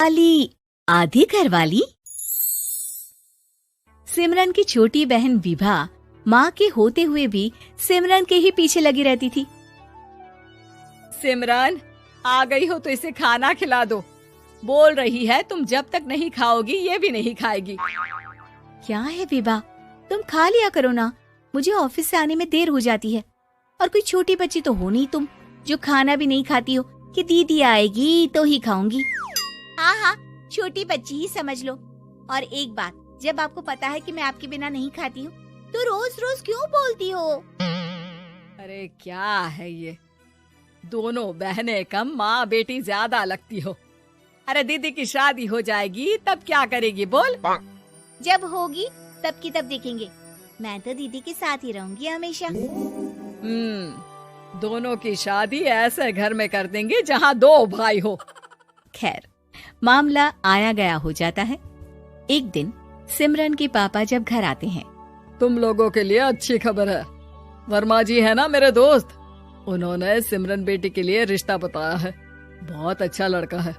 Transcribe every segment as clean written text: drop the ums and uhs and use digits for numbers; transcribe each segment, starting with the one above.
वाली आधी घरवाली। सिमरन की छोटी बहन विभा माँ के होते हुए भी सिमरन के ही पीछे लगी रहती थी। सिमरन, आ गई हो तो इसे खाना खिला दो। बोल रही है तुम जब तक नहीं खाओगी ये भी नहीं खाएगी। क्या है विभा, तुम खा लिया करो ना, मुझे ऑफिस से आने में देर हो जाती है। और कोई छोटी बच्ची तो हो नहीं तुम जो खाना भी नहीं खाती हो कि दीदी आएगी तो ही खाऊंगी। हाँ हाँ, छोटी बच्ची ही समझ लो। और एक बात, जब आपको पता है कि मैं आपके बिना नहीं खाती हूँ तो रोज रोज क्यों बोलती हो? अरे क्या है ये, दोनों बहनें कम माँ बेटी ज्यादा लगती हो। अरे दीदी की शादी हो जाएगी तब क्या करेगी बोल? जब होगी तब की तब देखेंगे। मैं तो दीदी के साथ ही रहूंगी हमेशा। दोनों की शादी ऐसे घर में कर देंगे जहाँ दो भाई हो। खैर, मामला आया गया हो जाता है। एक दिन सिमरन के पापा जब घर आते हैं, तुम लोगों के लिए अच्छी खबर है। वर्मा जी है ना मेरे दोस्त, उन्होंने सिमरन बेटी के लिए रिश्ता बताया है। बहुत अच्छा लड़का है,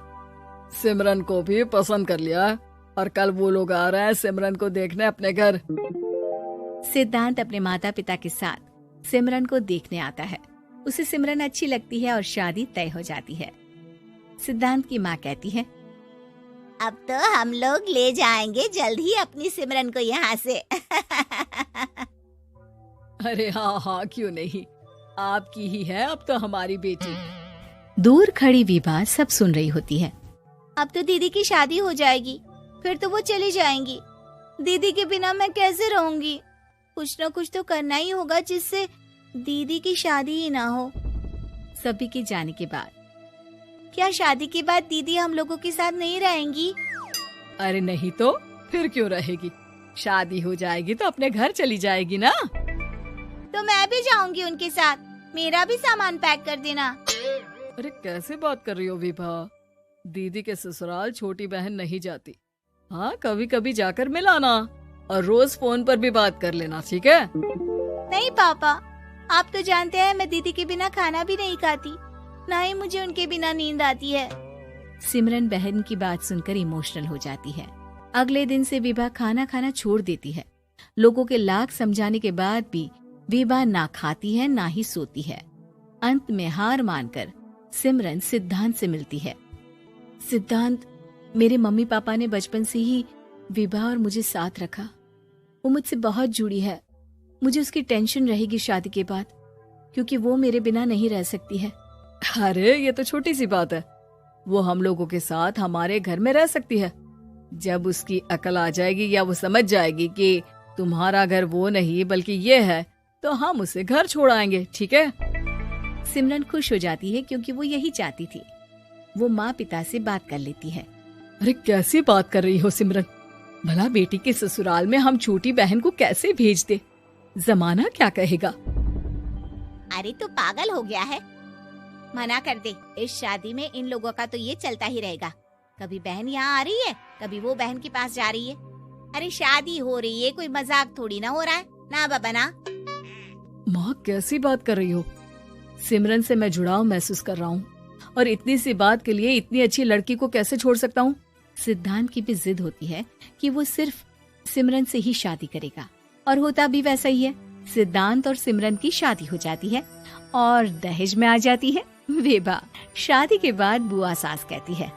सिमरन को भी पसंद कर लिया है और कल वो लोग आ रहे हैं सिमरन को देखने अपने घर। सिद्धांत अपने माता पिता के साथ सिमरन को देखने आता है। उसे सिमरन अच्छी लगती है और शादी तय हो जाती है। सिद्धांत की माँ कहती है, अब तो हम लोग ले जाएंगे जल्द ही अपनी सिमरन को यहाँ से। अरे हाँ हाँ, क्यों नहीं, आपकी ही है अब तो हमारी बेटी। दूर खड़ी विभा सब सुन रही होती है। अब तो दीदी की शादी हो जाएगी, फिर तो वो चली जाएंगी। दीदी के बिना मैं कैसे रहूंगी? कुछ न कुछ तो करना ही होगा जिससे दीदी की शादी ही ना हो। सभी के जाने के बाद क्या शादी के बाद दीदी हम लोगों के साथ नहीं रहेंगी? अरे नहीं तो फिर क्यों रहेगी, शादी हो जाएगी तो अपने घर चली जाएगी ना। तो मैं भी जाऊंगी उनके साथ, मेरा भी सामान पैक कर देना। अरे कैसे बात कर रही हो विभा, दीदी के ससुराल छोटी बहन नहीं जाती। हाँ, कभी कभी जाकर मिलाना और रोज फोन पर भी बात कर लेना, ठीक है? नहीं पापा, आप तो जानते हैं मैं दीदी के बिना खाना भी नहीं खाती, ना ही मुझे उनके बिना नींद आती है। सिमरन बहन की बात सुनकर इमोशनल हो जाती है। अगले दिन से विभा खाना खाना छोड़ देती है। लोगों के लाख समझाने के बाद भी विभा ना खाती है ना ही सोती है। अंत में हार मानकर सिमरन सिद्धांत से मिलती है। सिद्धांत, मेरे मम्मी पापा ने बचपन से ही विभा और मुझे साथ रखा। वो मुझसे बहुत जुड़ी है। मुझे उसकी टेंशन रहेगी शादी के बाद, क्योंकि वो मेरे बिना नहीं रह सकती है। अरे ये तो छोटी सी बात है, वो हम लोगों के साथ हमारे घर में रह सकती है। जब उसकी अकल आ जाएगी या वो समझ जाएगी कि तुम्हारा घर वो नहीं बल्कि ये है, तो हम उसे घर छोड़ आएंगे, ठीक है? सिमरन खुश हो जाती है क्योंकि वो यही चाहती थी। वो माँ पिता से बात कर लेती है। अरे कैसी बात कर रही हो सिमरन, भला बेटी के ससुराल में हम छोटी बहन को कैसे भेज दे? जमाना क्या कहेगा? अरे तू पागल हो गया है, मना कर दे। इस शादी में इन लोगों का तो ये चलता ही रहेगा, कभी बहन यहाँ आ रही है, कभी वो बहन के पास जा रही है। अरे शादी हो रही है, कोई मजाक थोड़ी ना हो रहा है ना बाबा ना। माँ कैसी बात कर रही हो? सिमरन से मैं जुड़ाव महसूस कर रहा हूँ और इतनी सी बात के लिए इतनी अच्छी लड़की को कैसे छोड़ सकता हूँ? सिद्धांत की भी जिद होती है कि वो सिर्फ सिमरन से ही शादी करेगा, और होता भी वैसा ही है। सिद्धांत और सिमरन की शादी हो जाती है और दहेज में आ जाती है विभा। शादी के बाद बुआ सास कहती है,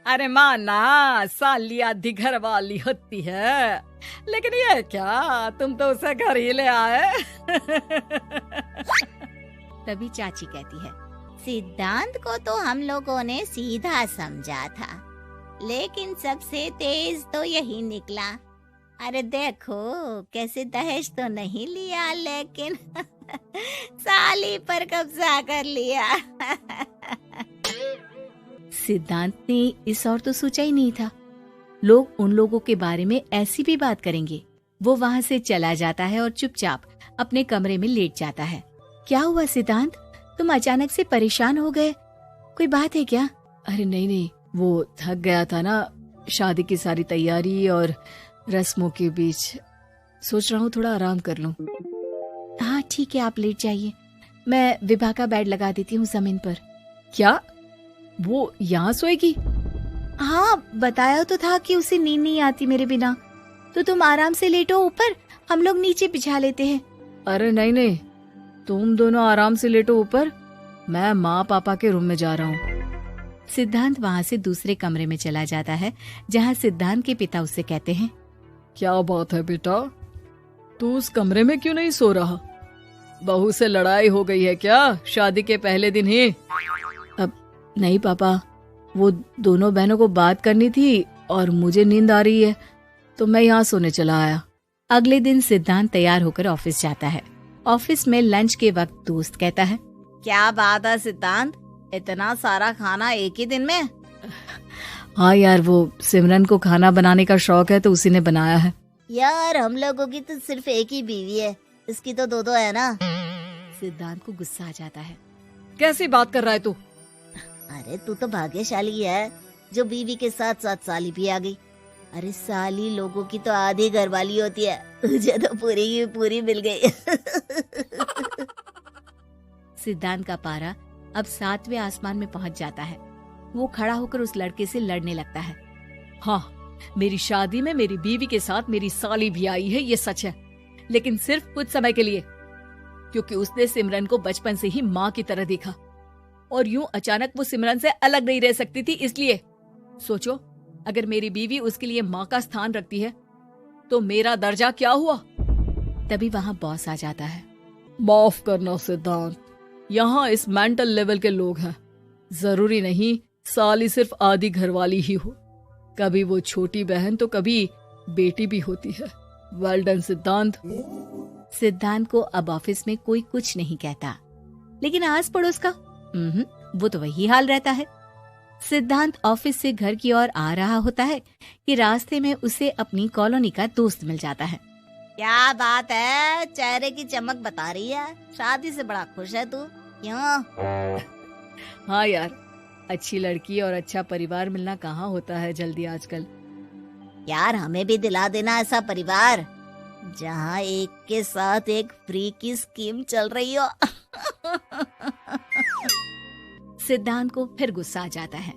अरे माँ ना, साली आधी घर वाली होती है, लेकिन ये क्या, तुम तो उसे घर ही ले आए। तभी चाची कहती है, सिद्धांत को तो हम लोगों ने सीधा समझा था, लेकिन सबसे तेज तो यही निकला। अरे देखो कैसे दहेज तो नहीं लिया, लेकिन साली पर कब्जा कर लिया। सिद्धांत ने इस और तो सोचा ही नहीं था, लोग उन लोगों के बारे में ऐसी भी बात करेंगे। वो वहाँ से चला जाता है और चुपचाप अपने कमरे में लेट जाता है। क्या हुआ सिद्धांत, तुम अचानक से परेशान हो गए, कोई बात है क्या? अरे नहीं, वो थक गया था ना, शादी की सारी तैयारी और रस्मों के बीच, सोच रहा हूँ थोड़ा आराम कर लूं। हाँ ठीक है, आप लेट जाइए, मैं विभा का बेड लगा देती हूँ जमीन पर। क्या? वो यहाँ सोएगी? हाँ, बताया तो था कि उसे नींद नहीं आती मेरे बिना। तो तुम आराम से लेटो ऊपर, हम लोग नीचे बिछा लेते हैं। अरे नहीं नहीं, तुम दोनों आराम से लेटो ऊपर, मैं माँ पापा के रूम में जा रहा हूँ। सिद्धांत वहाँ से दूसरे कमरे में चला जाता है, जहाँ सिद्धांत के पिता उससे कहते हैं, क्या बात है बेटा, तू उस कमरे में क्यों नहीं सो रहा? बहू से लड़ाई हो गई है क्या शादी के पहले दिन ही? अब नहीं पापा, वो दोनों बहनों को बात करनी थी और मुझे नींद आ रही है, तो मैं यहाँ सोने चला आया। अगले दिन सिद्धांत तैयार होकर ऑफिस जाता है। ऑफिस में लंच के वक्त दोस्त कहता है, क्या बात है सिद्धांत, इतना सारा खाना एक ही दिन में? हाँ यार, वो सिमरन को खाना बनाने का शौक है तो उसी ने बनाया है। यार हम लोगों की तो सिर्फ एक ही बीवी है, इसकी तो दो है ना। सिद्धांत को गुस्सा आ जाता है। कैसी बात कर रहा है तू? अरे तू तो भाग्यशाली है जो बीवी के साथ साथ साली भी आ गई। अरे साली लोगों की तो आधी घरवाली होती है, तुझे तो पूरी की पूरी मिल गई। सिद्धांत का पारा अब 7वें आसमान में पहुंच जाता है। वो खड़ा होकर उस लड़के से लड़ने लगता है। हाँ, मेरी शादी में मेरी बीवी के साथ मेरी साली भी आई है, ये सच है, लेकिन सिर्फ कुछ समय के लिए, क्योंकि उसने सिमरन को बचपन से ही माँ की तरह देखा और यूं अचानक वो सिमरन से अलग नहीं रह सकती थी। इसलिए सोचो, अगर मेरी बीवी उसके लिए माँ का स्थान रखती है तो मेरा दर्जा क्या हुआ? तभी वहाँ बॉस आ जाता है। माफ करना सिद्धांत, यहाँ इस मेंटल लेवल के लोग हैं, जरूरी नहीं साली सिर्फ आधी घरवाली ही हो, कभी वो छोटी बहन तो कभी बेटी भी होती है। वेल डन सिद्धांत। सिद्धांत को अब ऑफिस में कोई कुछ नहीं कहता, लेकिन आस पड़ोस का वो तो वही हाल रहता है। सिद्धांत ऑफिस से घर की ओर आ रहा होता है कि रास्ते में उसे अपनी कॉलोनी का दोस्त मिल जाता है। क्या बात है, चेहरे की चमक बता रही है, शादी से बड़ा खुश है तू, क्यों? हाँ यार, अच्छी लड़की और अच्छा परिवार मिलना कहाँ होता है जल्दी आजकल। यार हमें भी दिला देना ऐसा परिवार जहाँ एक के साथ एक फ्री की स्कीम चल रही हो। सिद्धांत को फिर गुस्सा आ जाता है।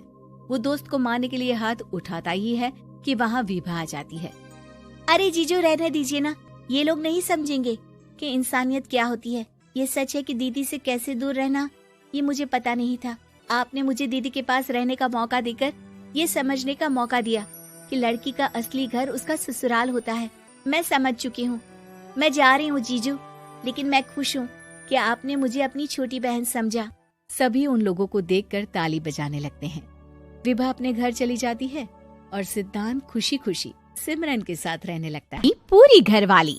वो दोस्त को मारने के लिए हाथ उठाता ही है कि वहाँ विभा आ जाती है। अरे जीजू, रहने दीजिए ना, ये लोग नहीं समझेंगे कि इंसानियत क्या होती है। ये सच है कि दीदी से कैसे दूर रहना ये मुझे पता नहीं था। आपने मुझे दीदी के पास रहने का मौका देकर ये समझने का मौका दिया कि लड़की का असली घर उसका ससुराल होता है। मैं समझ चुकी हूँ, मैं जा रही हूँ जीजू, लेकिन मैं खुश हूँ कि आपने मुझे अपनी छोटी बहन समझा। सभी उन लोगों को देखकर ताली बजाने लगते हैं। विभा अपने घर चली जाती है और सिद्धांत खुशी खुशी सिमरन के साथ रहने लगता है। पूरी घरवाली।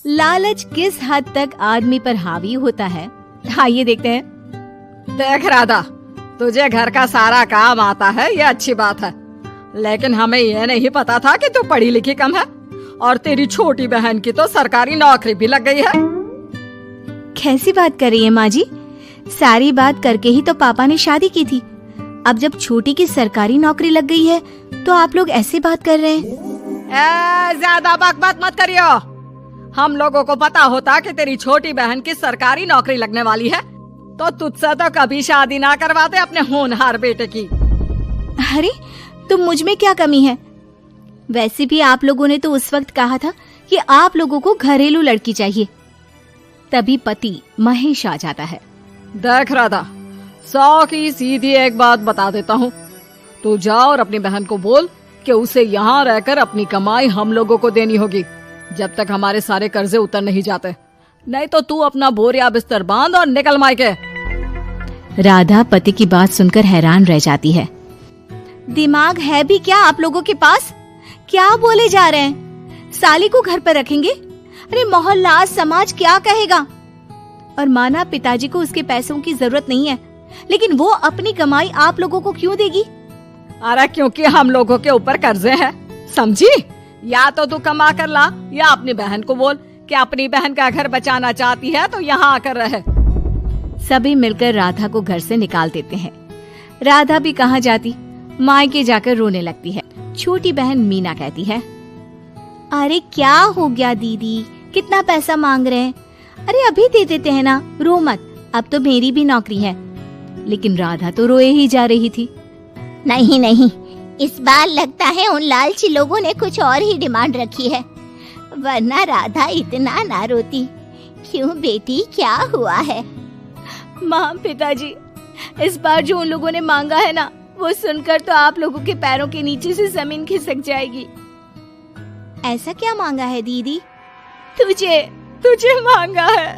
लालच किस हद तक आदमी पर हावी होता है, आइए देखते हैं। देख राधा, तुझे घर का सारा काम आता है, ये अच्छी बात है, लेकिन हमें ये नहीं पता था कि तू पढ़ी लिखी कम है और तेरी छोटी बहन की तो सरकारी नौकरी भी लग गई है। कैसी बात कर रही है माँ जी? सारी बात करके ही तो पापा ने शादी की थी। अब जब छोटी की सरकारी नौकरी लग गई है तो आप लोग ऐसे बात कर रहे हैं। ज्यादा बकबक मत करियो। हम लोगों को पता होता कि तेरी छोटी बहन की सरकारी नौकरी लगने वाली है तो तुझसे तो कभी शादी ना करवाते अपने होनहार बेटे की। अरे तो मुझ में क्या कमी है? वैसे भी आप लोगों ने तो उस वक्त कहा था कि आप लोगों को घरेलू लड़की चाहिए। तभी पति महेश आ जाता है। देख राधा, 100 की सीधी एक बात बता देता हूँ, तू जा और अपनी बहन को बोल कि उसे यहाँ रहकर अपनी कमाई हम लोगों को देनी होगी जब तक हमारे सारे कर्जे उतर नहीं जाते, नहीं तो तू अपना बोरिया बिस्तर बांध और निकल मायके। राधा पति की बात सुनकर हैरान रह जाती है। दिमाग है भी क्या आप लोगों के पास? क्या बोले जा रहे हैं? साली को घर पर रखेंगे? अरे मोहल्ला समाज क्या कहेगा? और माना पिताजी को उसके पैसों की जरूरत नहीं है, लेकिन वो अपनी कमाई आप लोगों को क्यों देगी? अरे क्योंकि हम लोगों के ऊपर कर्जे हैं, समझी? या तो तू कमा कर ला या अपनी बहन को बोल कि अपनी बहन का घर बचाना चाहती है तो यहाँ आकर रहे। सभी मिलकर राधा को घर से निकाल देते हैं। राधा भी कहाँ जाती, मायके जाकर रोने लगती है। छोटी बहन मीना कहती है, अरे क्या हो गया दीदी, कितना पैसा मांग रहे हैं? अरे अभी दे देते हैं ना, रो मत, अब तो मेरी भी नौकरी है। लेकिन राधा तो रोए ही जा रही थी। नहीं नहीं, इस बार लगता है उन लालची लोगों ने कुछ और ही डिमांड रखी है, वरना राधा इतना ना रोती। क्यों बेटी, क्या हुआ है? माँ, पिताजी, इस बार जो उन लोगों ने मांगा है ना, वो सुनकर तो आप लोगों के पैरों के नीचे से जमीन खिसक जाएगी। ऐसा क्या मांगा है दीदी? तुझे मांगा है।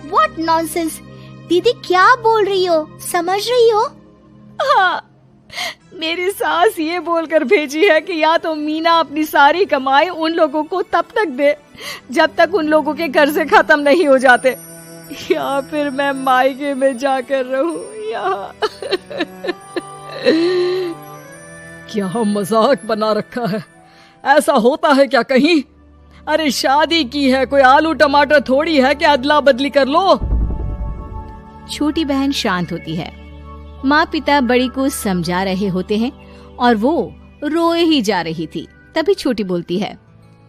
What nonsense? दीदी क्या बोल रही हो? समझ रही हो? हाँ, मेरी सास ये बोलकर भेजी है कि या तो मीना अपनी सारी कमाई उन लोगों को तब तक दे जब तक उन लोगों के कर्जे खत्म नहीं हो जाते, या फिर मैं मायके में जाकर रहूं यहाँ। क्या मजाक बना रखा है? ऐसा होता है क्या कहीं? अरे शादी की है, कोई आलू टमाटर थोड़ी है कि अदला बदली कर लो। छोटी बहन शांत होती है। माँ पिता बड़ी को समझा रहे होते हैं और वो रोए ही जा रही थी। तभी छोटी बोलती है,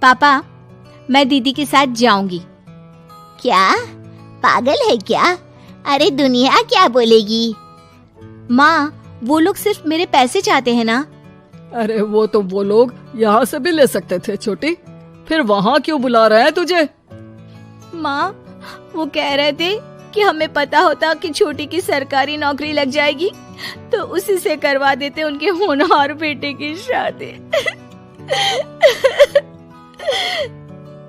पापा, मैं दीदी के साथ जाऊंगी। क्या? पागल है क्या? अरे दुनिया क्या बोलेगी? माँ, वो लोग सिर्फ मेरे पैसे चाहते हैं ना। अरे वो तो वो लोग यहाँ से भी ले सकते थे छोटी, फिर वहाँ क्यों बुला रहे हैं तुझे? माँ, वो कह रहे थे कि हमें पता होता कि छोटी की सरकारी नौकरी लग जाएगी तो उसी से करवा देते उनके होनहार बेटे की शादी।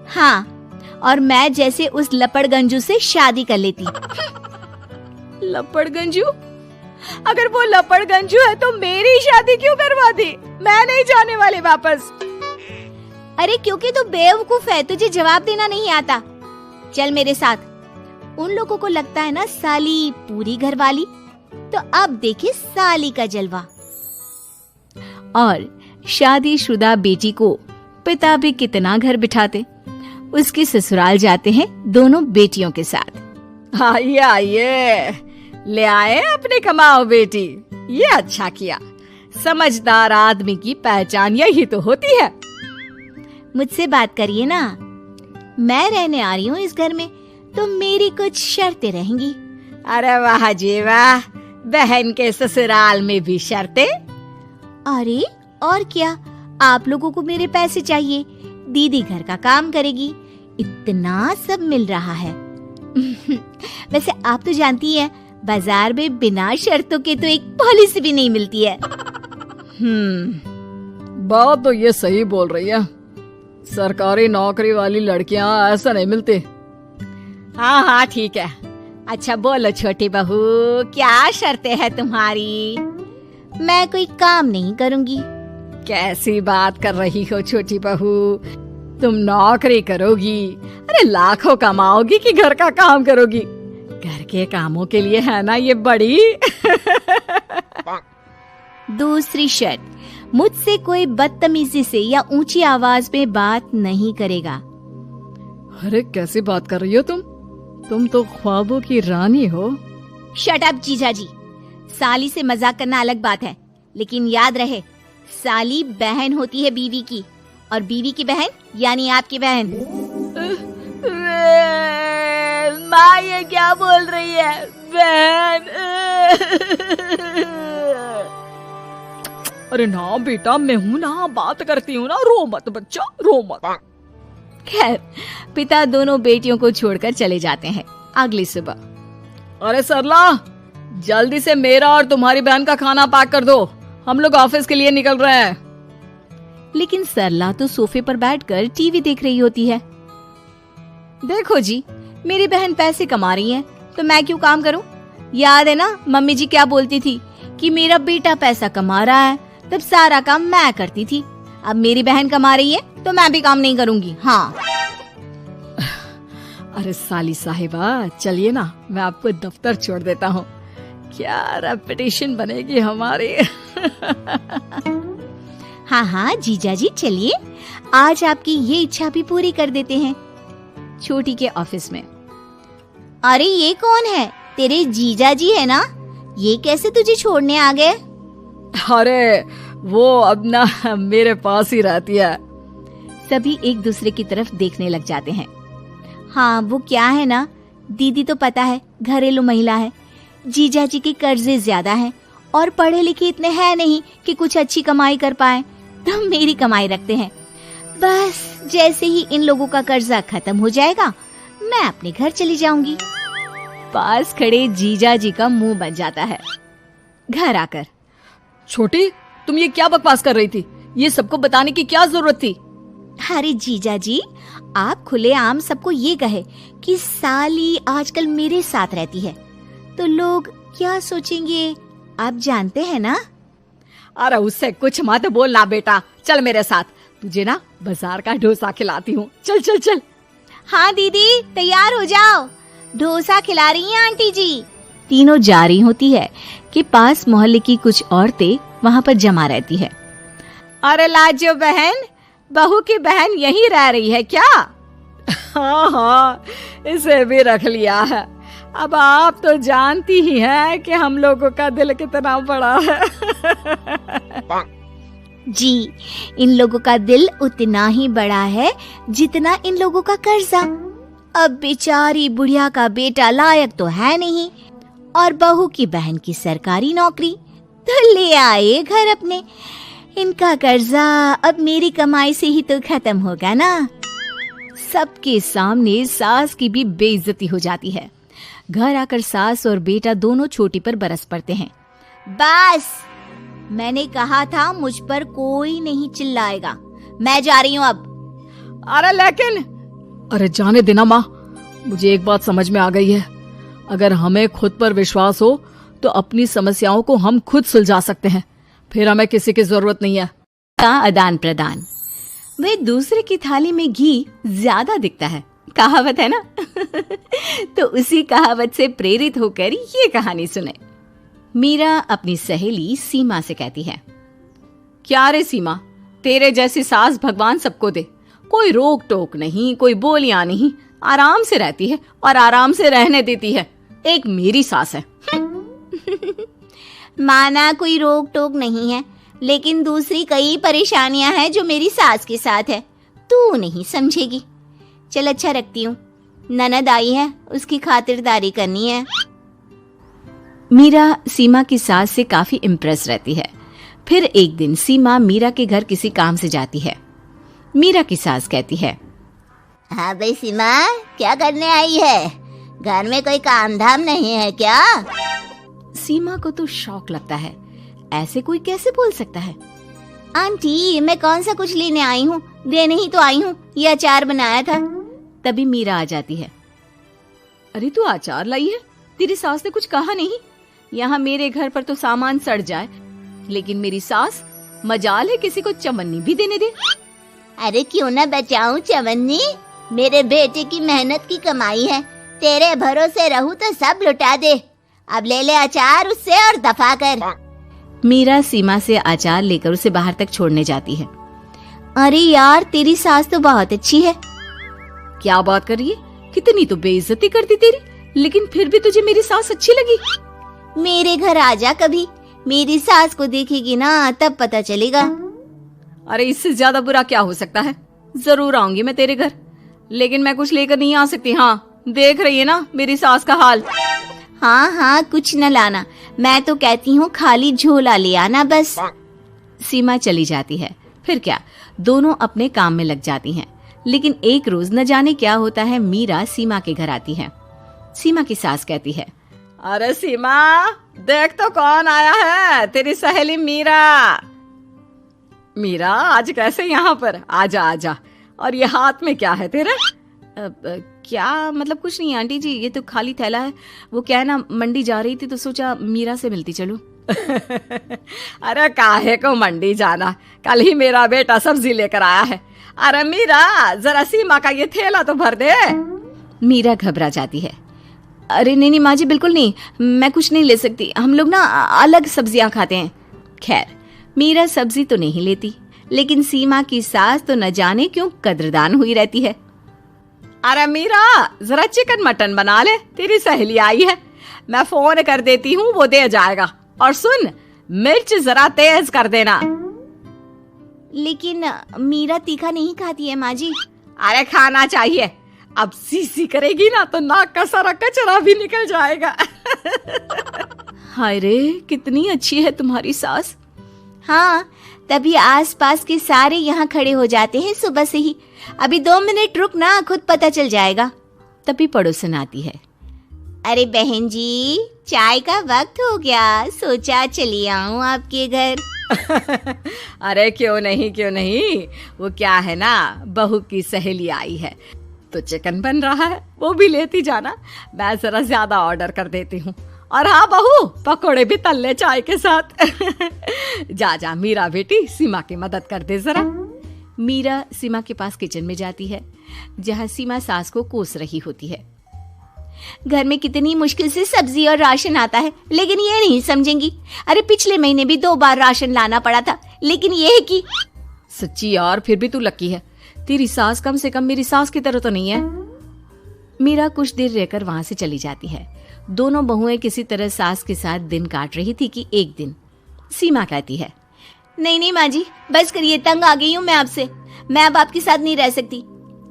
हाँ, और मैं जैसे उस लपड़गंजू से शादी कर लेती। लपड़गंजू? अगर वो लपड़गंजू है तो मेरी शादी क्यों करवा दी? मैं नहीं जाने वाली वापस। अरे क्योंकि तू बेवकूफ है, तुझे जवाब देना नहीं आता। चल मेरे साथ। उन लोगों को लगता है ना साली पूरी घरवाली, तो अब देखे साली का जलवा। और शादीशुदा बेटी को पिता भी कितना घर बिठाते। उसके ससुराल जाते हैं दोनों बेटियों के साथ। आइए आइए, ले आए अपने कमाओ बेटी, ये अच्छा किया। समझदार आदमी की पहचान यही तो होती है। मुझसे बात करिए ना, मैं रहने आ रही हूँ इस घर में, तो मेरी कुछ शर्तें रहेंगी। अरे वाह जी वाह, बहन के ससुराल में भी शर्तें? अरे और क्या, आप लोगों को मेरे पैसे चाहिए, दीदी घर का काम करेगी, इतना सब मिल रहा है। वैसे आप तो जानती हैं, बाजार में बिना शर्तों के तो एक पॉलिसी भी नहीं मिलती है। बात तो ये सही बोल रही है, सरकारी नौकरी वाली लड़कियां ऐसा नहीं मिलती। हाँ हाँ ठीक है। अच्छा बोलो छोटी बहू, क्या शर्तें हैं तुम्हारी? मैं कोई काम नहीं करूँगी। कैसी बात कर रही हो छोटी बहू, तुम नौकरी करोगी? अरे लाखों कमाओगी कि घर का काम करोगी? घर के कामों के लिए है ना ये बड़ी। दूसरी शर्त, मुझसे कोई बदतमीजी से या ऊंची आवाज में बात नहीं करेगा। अरे कैसी बात कर रही हो तुम तो ख्वाबों की रानी हो। शट अप जीजाजी, साली से मजाक करना अलग बात है, लेकिन याद रहे साली बहन होती है बीवी की, और बीवी की बहन यानी आपकी बहन। माँ ये क्या बोल रही है? बहन? अरे ना बेटा, मैं हूँ ना, बात करती हूँ ना, रो मत बच्चा, रो मत। खैर, पिता दोनों बेटियों को छोड़कर चले जाते हैं। अगली सुबह, अरे सरला, जल्दी से मेरा और तुम्हारी बहन का खाना पैक कर दो, हम लोग ऑफिस के लिए निकल रहे हैं। लेकिन सरला तो सोफे पर बैठकर टीवी देख रही होती है। देखो जी, मेरी बहन पैसे कमा रही है तो मैं क्यों काम करूं? याद है ना मम्मी जी क्या बोलती थी कि मेरा बेटा पैसा कमा रहा है, तब सारा काम मैं करती थी। अब मेरी बहन कमा रही है तो मैं भी काम नहीं करूंगी। हाँ। अरे साली साहिबा, चलिए ना, मैं आपको दफ्तर छोड़ देता हूँ। क्या रेपुटेशन बनेगी हमारी। हाँ हाँ जीजाजी चलिए, आज आपकी ये इच्छा भी पूरी कर देते हैं। छोटी के ऑफिस में, अरे ये कौन है? तेरे जीजाजी है ना? ये कैसे तुझे छोड़ने आ गए? अरे वो अब ना मेरे पास ही रहती है। सभी एक दूसरे की तरफ देखने लग जाते हैं। हाँ, वो क्या है ना, दीदी तो पता है घरेलू महिला है, जीजा जी के कर्जे ज्यादा हैं और पढ़े लिखे इतने हैं नहीं कि कुछ अच्छी कमाई कर पाए, तो मेरी कमाई रखते हैं। बस जैसे ही इन लोगों का कर्जा खत्म हो जाएगा, मैं अपने घर चली जाऊंगी। पास खड़े जीजा जी का मुंह बन जाता है। घर आकर, छोटी, तुम ये क्या बकवास कर रही थी? ये सबको बताने की क्या जरूरत थी? अरे जीजा जी, आप खुलेआम सबको ये कहे कि साली आजकल मेरे साथ रहती है, तो लोग क्या सोचेंगे आप जानते हैं ना। अरे उससे कुछ मत बोलना बेटा, चल मेरे साथ, तुझे ना बाजार का डोसा खिलाती हूँ। चल चल चल। हाँ दीदी, तैयार हो जाओ, डोसा खिला रही हैं आंटी जी। तीनों जा रही होती है कि पास मोहल्ले की कुछ औरतें वहाँ पर जमा रहती है। अरे लाजो बहन, बहू की बहन यहीं रह रही है क्या? हाँ हाँ, इसे भी रख लिया है। अब आप तो जानती ही हैं कि हम लोगों का दिल कितना बड़ा है। जी, इन लोगों का दिल उतना ही बड़ा है जितना इन लोगों का कर्जा। अब बेचारी बुढ़िया का बेटा लायक तो है नहीं और बहू की बहन की सरकारी नौकरी, तो ले आए घर अपने। इनका कर्जा अब मेरी कमाई से ही तो खत्म होगा ना। सबके सामने सास की भी बेइज्जती हो जाती है। घर आकर सास और बेटा दोनों छोटी पर बरस पड़ते हैं। बस, मैंने कहा था मुझ पर कोई नहीं चिल्लाएगा, मैं जा रही हूँ अब। अरे लेकिन, अरे जाने देना माँ, मुझे एक बात समझ में आ गई है। अगर हमें खुद पर विश्वास हो तो अपनी समस्याओं को हम खुद सुलझा सकते हैं, फिर हमें किसी की जरूरत नहीं है। का आदान प्रदान, वे दूसरे की थाली में घी ज्यादा दिखता है, कहावत है ना। तो उसी कहावत से प्रेरित होकर ये कहानी सुने। मीरा अपनी सहेली सीमा से कहती है, क्या रे सीमा, तेरे जैसी सास भगवान सबको दे, कोई रोक टोक नहीं, कोई बोलियां नहीं, आराम से रहती है और आराम से रहने देती है। एक मेरी सास है। माना कोई रोक टोक नहीं है, लेकिन दूसरी कई परेशानियां हैं जो मेरी सास के साथ है, तू नहीं समझेगी। चल अच्छा रखती हूँ, ननद आई है, उसकी खातिरदारी करनी है। मीरा सीमा की सास से काफी इम्प्रेस रहती है। फिर एक दिन सीमा मीरा के घर किसी काम से जाती है। मीरा की सास कहती है, हाँ भाई सीमा, क्या करने आई है? घर में कोई काम धाम नहीं है क्या? सीमा को तो शौक लगता है, ऐसे कोई कैसे बोल सकता है। आंटी, मैं कौन सा कुछ लेने आई हूँ, देने ही तो आई हूँ, ये अचार बनाया था। तभी मीरा आ जाती है। अरे तू अचार लाई है? तेरी सास ने कुछ कहा नहीं? यहाँ मेरे घर पर तो सामान सड़ जाए, लेकिन मेरी सास मजाल है किसी को चवन्नी भी देने दे। अरे क्यों ना बचाऊं चवन्नी, मेरे बेटे की मेहनत की कमाई है, तेरे भरोसे रहूं तो सब लुटा दे। अब ले ले अचार उससे और दफा कर। मीरा सीमा से अचार लेकर उसे बाहर तक छोड़ने जाती है। अरे यार, तेरी सास तो बहुत अच्छी है। क्या बात कर रही है? कितनी तो बेइज्जती करती तेरी, लेकिन फिर भी तुझे मेरी सास अच्छी लगी। मेरे घर आजा कभी, मेरी सास को देखेगी ना तब पता चलेगा। अरे इससे ज्यादा बुरा क्या हो सकता है। जरूर आऊंगी मैं तेरे घर, लेकिन मैं कुछ लेकर नहीं आ सकती। हाँ, देख रही है ना मेरी सास का हाल। हाँ हाँ, कुछ न लाना, मैं तो कहती हूँ खाली झोला ले आना बस। सीमा चली जाती है। फिर क्या, दोनों अपने काम में लग जाती हैं। लेकिन एक रोज न जाने क्या होता है, मीरा सीमा के घर आती है। सीमा की सास कहती है, अरे सीमा, देख तो कौन आया है, तेरी सहेली मीरा। मीरा, आज कैसे यहाँ पर? आजा आजा। और ये हाथ में क्या है तेरे? क्या मतलब? कुछ नहीं आंटी जी, ये तो खाली थैला है। वो क्या है ना, मंडी जा रही थी तो सोचा मीरा से मिलती चलूं। अरे काहे को मंडी जाना, कल ही मेरा बेटा सब्जी लेकर आया है। अरे मीरा, जरा सीमा का ये थैला तो भर दे। मीरा घबरा जाती है। अरे नहीं नहीं माँ जी, बिल्कुल नहीं, मैं कुछ नहीं ले सकती, हम लोग ना अलग सब्जियां खाते हैं। खैर, मीरा सब्जी तो नहीं लेती, लेकिन सीमा की सास तो न जाने क्यों कद्रदान हुई रहती है। अरे मीरा, जरा चिकन मटन बना ले, तेरी सहेली आई है। मैं फोन कर देती हूँ, वो दे जाएगा। और सुन, मिर्च जरा तेज कर देना। लेकिन मीरा तीखा नहीं खाती है माँ जी। अरे खाना चाहिए, अब सी करेगी ना तो नाक का सारा कचरा भी निकल जाएगा। हाय रे, कितनी अच्छी है तुम्हारी सास। हाँ, तभी आसपास के सारे यहाँ खड़े हो जाते हैं सुबह से ही। अभी 2 मिनट रुक ना, खुद पता चल जाएगा। तभी पड़ोसन आती है। अरे बहन जी, चाय का वक्त हो गया, सोचा चली आऊं आपके घर। अरे क्यों नहीं, वो क्या है ना, बहू की सहेली आई है तो चिकन बन रहा है, वो भी लेती जाना। मैं जरा ज्यादा ऑर्डर कर देती हूँ। और हाँ बहू, पकोड़े भी तल ले चाय के साथ। जा मीरा बेटी, सीमा की मदद कर दे जरा। मीरा सीमा के पास किचन में जाती है, जहाँ सीमा सास को कोस रही होती है। घर में कितनी मुश्किल से सब्जी और राशन आता है, लेकिन ये नहीं समझेंगी। अरे पिछले महीने भी 2 बार राशन लाना पड़ा था, लेकिन ये है कि सच्ची यार, फिर भी तू लकी है, तेरी सास कम से कम मेरी सास की तरह तो नहीं है। मीरा कुछ देर रहकर वहां से चली जाती है। दोनों बहुएं किसी तरह सास के साथ दिन काट रही थी कि एक दिन सीमा कहती है, नहीं माँ जी, बस करिए, तंग आ गई हूँ मैं आपसे। मैं अब आपके साथ नहीं रह सकती।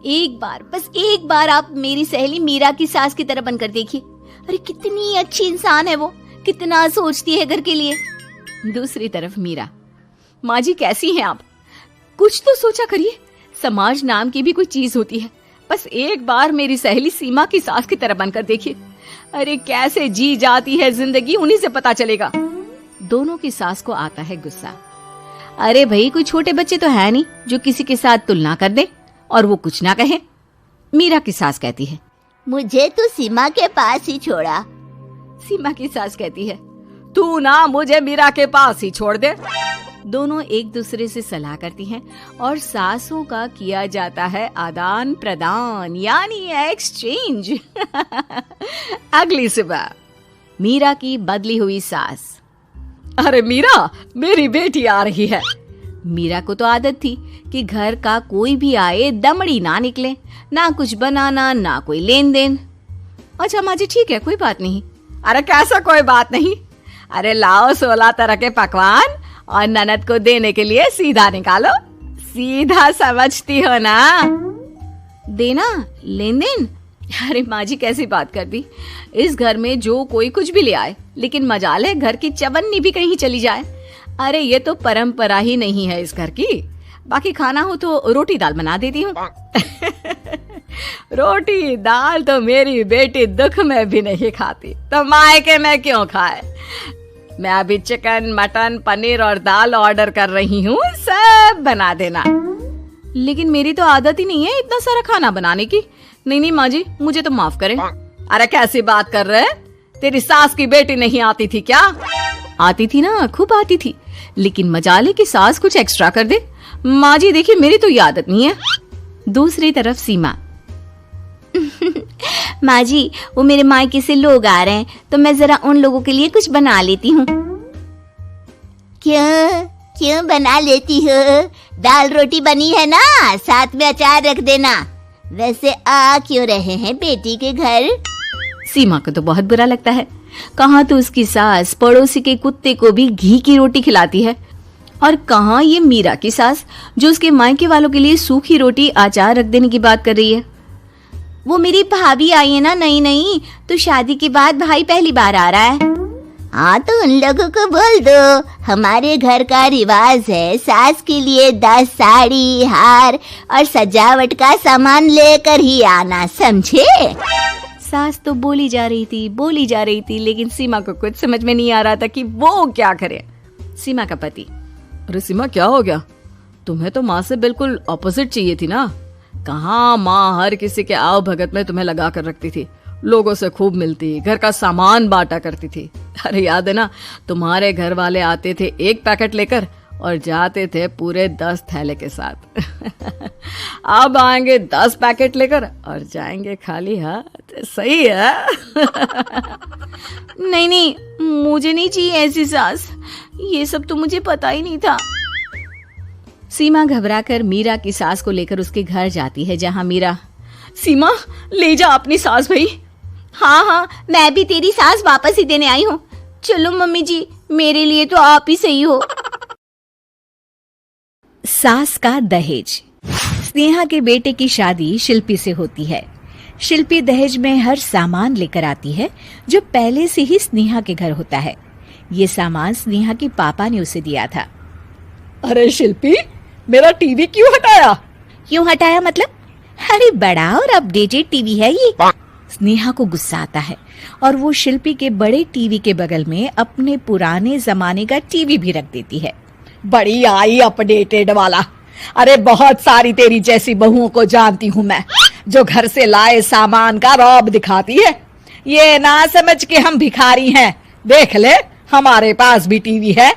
एक बार, बस एक बार आप मेरी सहेली मीरा की सास की तरह बनकर देखिए। अरे कितनी अच्छी इंसान है वो, कितना सोचती है घर के लिए। दूसरी तरफ मीरा, माँ जी कैसी हैं आप? कुछ तो सोचा करिए, समाज नाम की भी कोई चीज होती है। बस एक बार मेरी सहेली सीमा की सास की तरह बनकर देखिए। अरे कैसे जी जाती है जिंदगी, उन्हीं से पता चलेगा। दोनों की सास को आता है गुस्सा। अरे भाई, कोई छोटे बच्चे तो है नहीं जो किसी के साथ तुलना कर दे और वो कुछ ना कहे। मीरा की सास कहती है, मुझे तो सीमा के पास ही छोड़ा। सीमा की सास कहती है, तू ना मुझे मीरा के पास ही छोड़ दे। दोनों एक दूसरे से सलाह करती हैं और सासों का किया जाता है आदान प्रदान, यानी एक्सचेंज। अगली सुबह मीरा की बदली हुई सास, अरे मीरा, मेरी बेटी आ रही है। मीरा को तो आदत थी कि घर का कोई भी आए दमड़ी ना निकले, ना कुछ बनाना ना कोई लेन देन। अच्छा माँ जी ठीक है, कोई बात नहीं। अरे कैसा कोई बात नहीं, अरे लाओ 16 तरह के पकवान और ननद को देने के लिए सीधा निकालो। सीधा समझती हो ना? देना लेन देन? अरे माँ जी कैसी बात कर दी। इस घर में जो कोई कुछ भी ले आए, लेकिन मजाल है घर की चवन्नी भी कहीं चली जाए। अरे ये तो परंपरा ही नहीं है इस घर की। बाकी खाना हो तो रोटी दाल बना देती हूँ। रोटी दाल तो मेरी बेटी दुख में भी नहीं खाती, तो मायके में क्यों खाए। मैं अभी चिकन, मटन, पनीर और दाल ऑर्डर कर रही हूँ, सब बना देना। लेकिन मेरी तो आदत ही नहीं है इतना सारा खाना बनाने की। नहीं माँ जी, मुझे तो माफ करें। अरे कैसी बात कर रहे हैं, तेरी सास की बेटी नहीं आती थी क्या? आती थी ना, खूब आती थी, लेकिन मजाले की सास कुछ एक्स्ट्रा कर दे। माँ जी देखिए, मेरी तो ये आदत नहीं है। दूसरी तरफ सीमा, माँ जी वो मेरे मायके से लोग आ रहे हैं, तो मैं जरा उन लोगों के लिए कुछ बना लेती हूँ। क्यों बना लेती हो? दाल रोटी बनी है ना, साथ में अचार रख देना। वैसे आ क्यों रहे हैं बेटी के घर? सीमा को तो बहुत बुरा लगता है। कहाँ तो उसकी सास पड़ोसी के कुत्ते को भी घी की रोटी खिलाती है, और कहाँ ये मीरा की सास जो उसके मायके वालों के लिए सूखी रोटी अचार रख देने की बात कर रही है। वो मेरी भाभी आई है ना, नहीं तो शादी के बाद भाई पहली बार आ रहा है। हाँ तो उन लोगों को बोल दो, हमारे घर का रिवाज है सास के लिए 10 साड़ी, हार और सजावट का सामान लेकर ही आना, समझे? सास तो बोली जा रही थी, लेकिन सीमा को कुछ समझ में नहीं आ रहा था कि वो क्या करे। सीमा का पति, अरे सीमा क्या हो गया? तुम्हें तो माँ से बिल्कुल ऑपोजिट चाहिए थी ना। कहाँ माँ हर किसी के आओ भगत में तुम्हें लगा कर रखती थी, लोगों से खूब मिलती, घर का सामान बांटा करती थी। अरे याद है ना, तुम्हारे घर वाले आते थे 1 पैकेट लेकर और जाते थे पूरे 10 थैले के साथ। अब आएंगे 10 पैकेट लेकर और जाएंगे खाली हाथ। सही है? नहीं मुझे नहीं चाहिए ऐसी सास, ये सब तो मुझे पता ही नहीं था। सीमा घबराकर मीरा की सास को लेकर उसके घर जाती है, जहाँ मीरा, सीमा ले जा अपनी सास भाई। हाँ मैं भी तेरी सास वापस ही देने आई हूँ। चलो मम्मी जी, मेरे लिए तो आप ही सही हो। सास का दहेज। स्नेहा के बेटे की शादी शिल्पी से होती है। शिल्पी दहेज में हर सामान लेकर आती है जो पहले से ही स्नेहा के घर होता है। ये सामान स्नेहा के पापा ने उसे दिया था। अरे शिल्पी, मेरा टीवी क्यों हटाया? क्यों हटाया मतलब? अरे बड़ा और अपडेटेड टीवी है ये। स्नेहा को गुस्सा आता है और वो शिल्पी के बड़े टीवी के बगल में अपने पुराने जमाने का टीवी भी रख देती है। बड़ी आई अपडेटेड वाला। अरे बहुत सारी तेरी जैसी बहुओं को जानती हूँ मैं, जो घर से लाए सामान का रौब दिखाती है। ये ना समझ के हम भिखारी हैं। देख ले, हमारे पास भी टीवी है।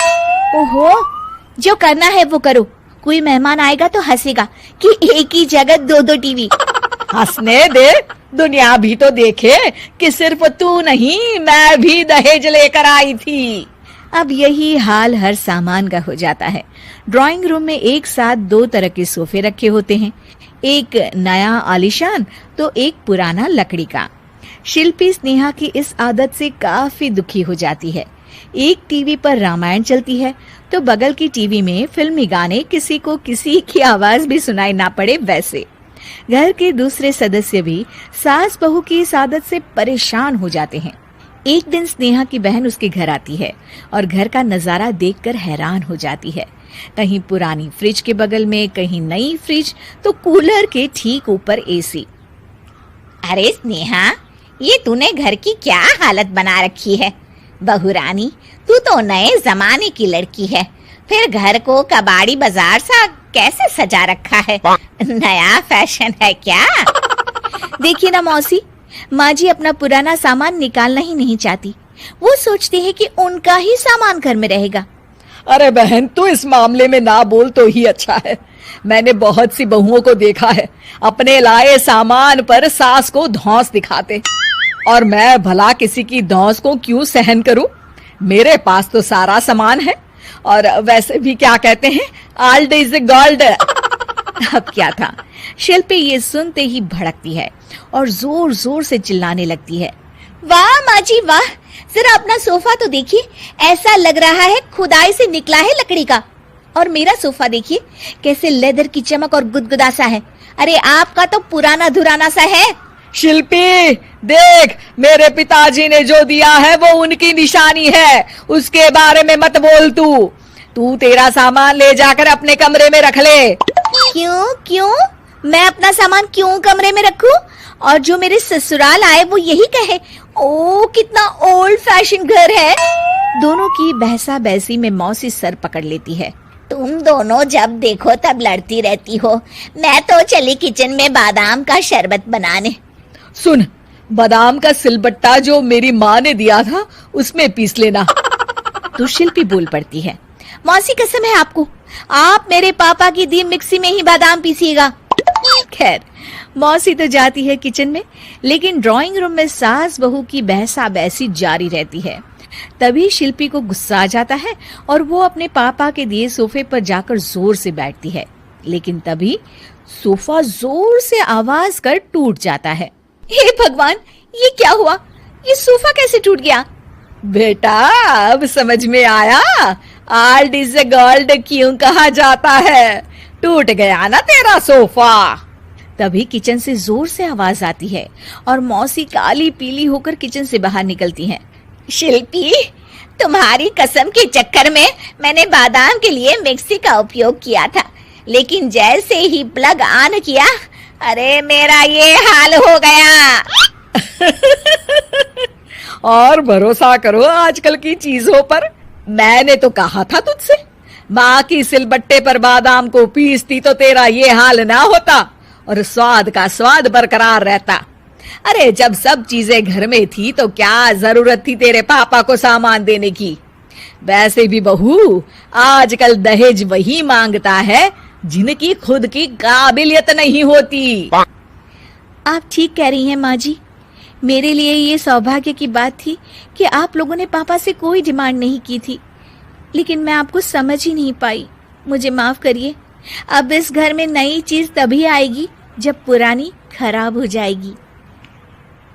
ओहो, जो करना है वो करो। कोई मेहमान आएगा तो हंसेगा कि एक ही जगह दो दो टीवी। हंसने दे, दुनिया भी तो देखे कि सिर्फ तू नहीं, मैं भी दहेज लेकर आई थी। अब यही हाल हर सामान का हो जाता है। ड्राइंग रूम में एक साथ दो तरह के सोफे रखे होते हैं, एक नया आलीशान तो एक पुराना लकड़ी का। शिल्पी स्नेहा की इस आदत से काफी दुखी हो जाती है। एक टीवी पर रामायण चलती है तो बगल की टीवी में फिल्मी गाने, किसी को किसी की आवाज भी सुनाई ना पड़े वैसे। घर के दूसरे सदस्य भी सास बहू की इस आदत से परेशान हो जाते हैं। एक दिन स्नेहा की बहन उसके घर आती है और घर का नजारा देखकर हैरान हो जाती है। कहीं पुरानी फ्रिज के बगल में, कहीं नई फ्रिज, तो कूलर के ठीक ऊपर एसी। अरे स्नेहा, ये तूने घर की क्या हालत बना रखी है? बहू रानी, तू तो नए जमाने की लड़की है, फिर घर को कबाड़ी बाजार सा कैसे सजा रखा है? नया फैशन है क्या? देखिए ना मौसी, माँ जी अपना पुराना सामान निकालना ही नहीं चाहती। वो सोचती है कि उनका ही सामान घर में रहेगा। अरे बहन, तू इस मामले में ना बोल तो ही अच्छा है। मैंने बहुत सी बहुओं को देखा है अपने लाए सामान पर सास को धौंस दिखाते, और मैं भला किसी की धौंस को क्यों सहन करूं? मेरे पास तो सारा सामान है, और वैसे भी क्या कहते हैं, ओल्ड इज गोल्ड। अब क्या था, शिल्पी ये सुनते ही भड़कती है और जोर जोर से चिल्लाने लगती है। वाह माँ जी वाह, जरा अपना सोफा तो देखिए, ऐसा लग रहा है खुदाई से निकला है लकड़ी का। और मेरा सोफा देखिए कैसे लेदर की चमक और गुदगुदा सा है। अरे आपका तो पुराना धुराना सा है। शिल्पी देख, मेरे पिताजी ने जो दिया है वो उनकी निशानी है, उसके बारे में मत बोल। तू तेरा सामान ले जाकर अपने कमरे में रख ले। क्यों? मैं अपना सामान क्यों कमरे में रखूं? और जो मेरे ससुराल आए वो यही कहे, ओ कितना ओल्ड फैशन घर है। दोनों की बहसा बहसी में मौसी सर पकड़ लेती है। तुम दोनों जब देखो तब लड़ती रहती हो। मैं तो चली किचन में बादाम का शरबत बनाने। सुन, बादाम का सिलबट्टा जो मेरी माँ ने दिया था उसमें पीस लेना। तो शिल्पी बोल पड़ती है, मौसी कसम है आपको, आप मेरे पापा की दी मिक्सी में ही बादाम पीसिएगा। खैर, मौसी तो जाती है किचन में, लेकिन ड्राइंग रूम में सास बहू की बहसा बहसी जारी रहती है। तभी शिल्पी को गुस्सा आ जाता है और वो अपने पापा के दिए सोफे पर जाकर जोर से बैठती है, लेकिन तभी सोफा जोर से आवाज कर टूट जाता है। हे भगवान, ये क्या हुआ? ये सोफा कैसे टूट गया? बेटा, अब समझ में आया ओल्ड इज गोल्ड क्यों कहा जाता है। टूट गया ना तेरा सोफा। तभी किचन से जोर से आवाज आती है और मौसी काली पीली होकर किचन से बाहर निकलती हैं। शिल्पी, तुम्हारी कसम के चक्कर में मैंने बादाम के लिए मिक्सी का उपयोग किया था, लेकिन जैसे ही प्लग ऑन किया, अरे मेरा ये हाल हो गया। और भरोसा करो आजकल की चीजों पर। मैंने तो कहा था तुझसे, माँ की सिलबट्टे पर बादाम को पीसती तो तेरा ये हाल ना होता और स्वाद का स्वाद बरकरार रहता। अरे जब सब चीजें घर में थी तो क्या जरूरत थी तेरे पापा को सामान देने की। वैसे भी बहू, आजकल दहेज वही मांगता है जिनकी खुद की काबिलियत नहीं होती। आप ठीक कह रही हैं माँ जी। मेरे लिए ये सौभाग्य की बात थी कि आप लोगों ने पापा से कोई डिमांड नहीं की थी, लेकिन मैं आपको समझ ही नहीं पाई। मुझे माफ करिए। अब इस घर में नई चीज तभी आएगी जब पुरानी खराब हो जाएगी।